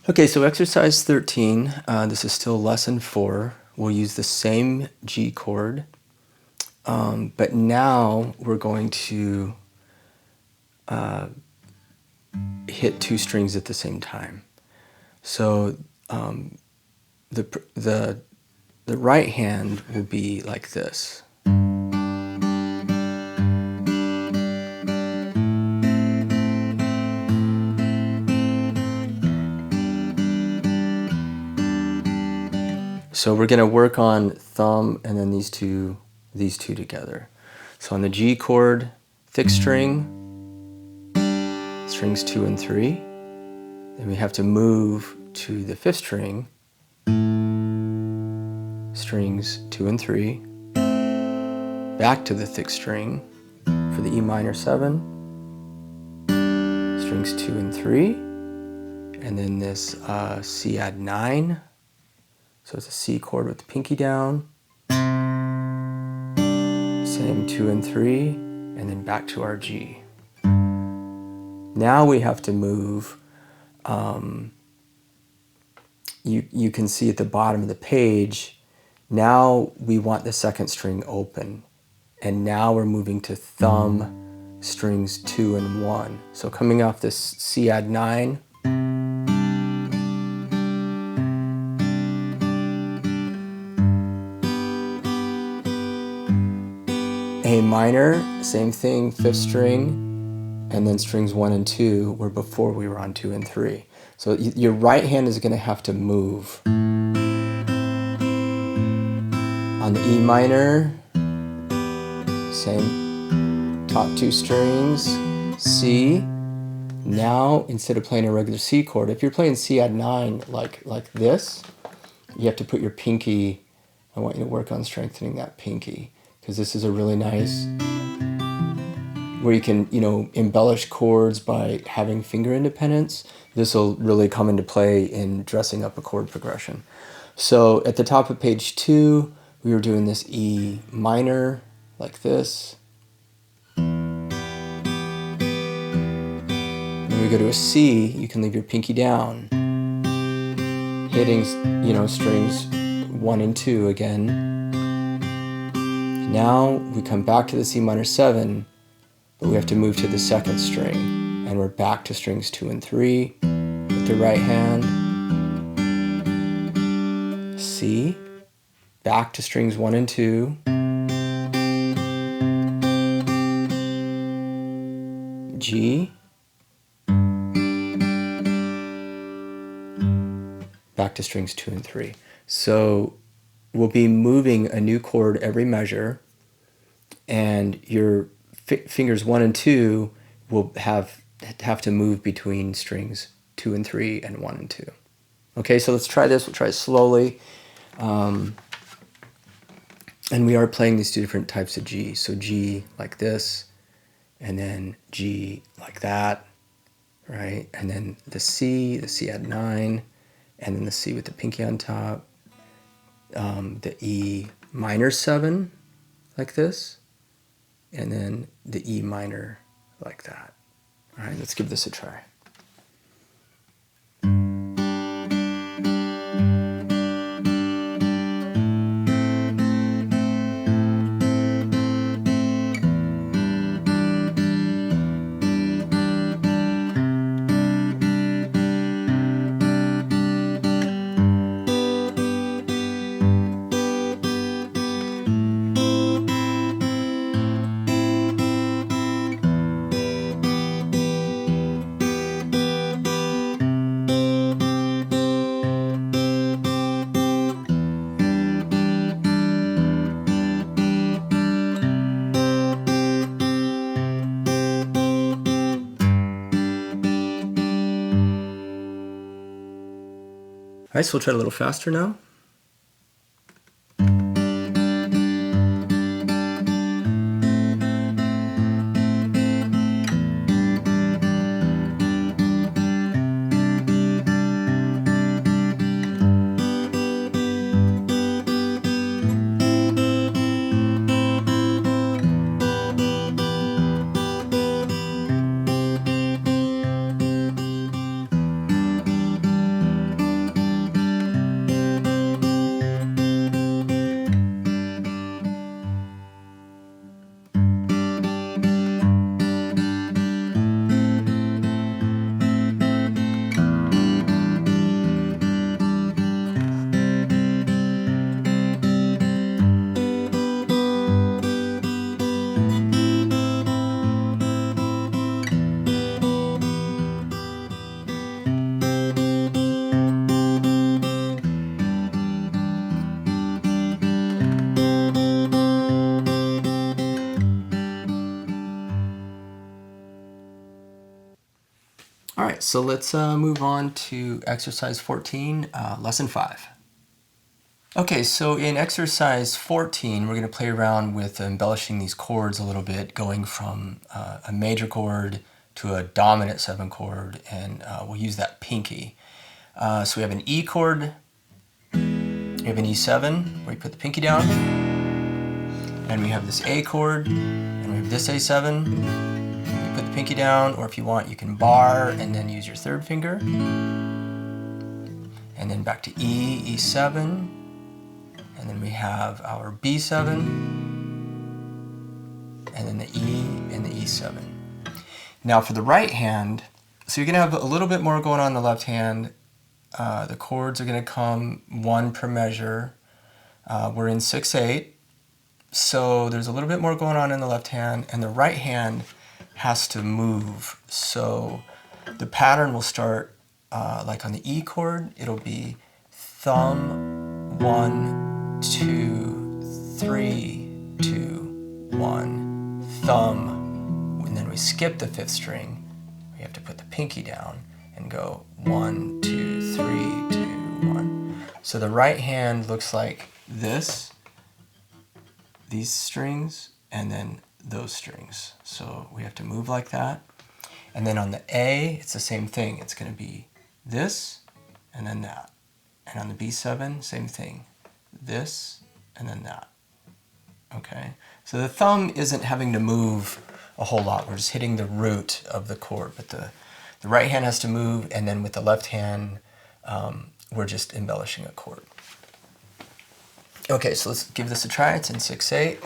Okay, so exercise 13, this is still lesson 4. We'll use the same G chord, but now we're going to hit 2 strings at the same time. So the right hand will be like this. So we're going to work on thumb and then these two together. So on the G chord, thick string, strings 2 and 3. Then we have to move to the 5th string, strings 2 and 3. Back to the thick string for the E minor 7, strings 2 and 3. And then this C add 9. So it's a C chord with the pinky down. Same 2 and 3, and then back to our G. Now we have to move, you can see at the bottom of the page, now we want the 2nd string open. And now we're moving to thumb strings 2 and 1. So coming off this C add 9, A minor, same thing, 5th string, and then strings 1 and 2 were before we were on 2 and 3. So your right hand is going to have to move. On the E minor, same top 2 strings, C. Now, instead of playing a regular C chord, if you're playing C add 9 like this, you have to put your pinky, I want you to work on strengthening that pinky, because this is a really nice, where you can, embellish chords by having finger independence. This will really come into play in dressing up a chord progression. So at the top of page 2, we were doing this E minor, like this. When we go to a C, you can leave your pinky down, hitting, strings 1 and 2 again. Now we come back to the C minor 7, but we have to move to the 2nd string, and we're back to strings 2 and 3 with the right hand. C, back to strings 1 and 2. G, back to strings 2 and 3. So we'll be moving a new chord every measure, and your fingers 1 and 2 will have to move between strings 2 and 3 and 1 and 2. Okay, so let's try this. We'll try it slowly. And we are playing these 2 different types of G. So G like this, and then G like that, right? And then the C add 9, and then the C with the pinky on top. The E minor 7 like this, and then the E minor like that. All right, let's give this a try. All right, so we'll try it a little faster now. All right, so let's move on to exercise 14, lesson 5. Okay, so in exercise 14, we're going to play around with embellishing these chords a little bit, going from a major chord to a dominant 7 chord, and we'll use that pinky. So we have an E chord, we have an E7, where you put the pinky down, and we have this A chord, and we have this A7, you put the pinky down, or if you want, you can bar and then use your 3rd finger, and then back to E, E7, and then we have our B7, and then the E and the E7. Now for the right hand, so you're going to have a little bit more going on in the left hand. The chords are going to come 1 per measure. We're in 6/8, so there's a little bit more going on in the left hand, and the right hand has to move. So the pattern will start like on the E chord, it'll be thumb, 1, 2, 3, 2, 1, thumb, and then we skip the 5th string. We have to put the pinky down and go 1, 2, 3, 2, 1. So the right hand looks like this, these strings, and then those strings. So we have to move like that. And then on the A, it's the same thing. It's going to be this, and then that. And on the B7, same thing. This, and then that. Okay? So the thumb isn't having to move a whole lot. We're just hitting the root of the chord. But the right hand has to move, and then with the left hand, we're just embellishing a chord. Okay, so let's give this a try. It's in 6/8.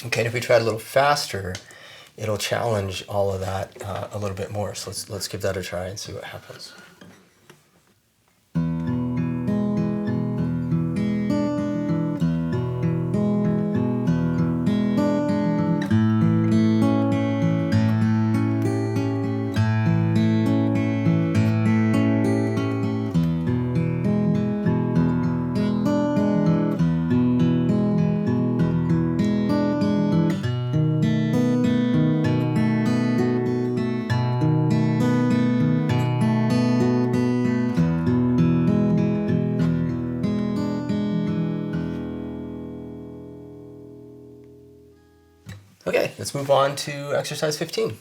Okay, and if we try it a little faster, it'll challenge all of that a little bit more. So let's give that a try and see what happens. Okay, let's move on to exercise 15.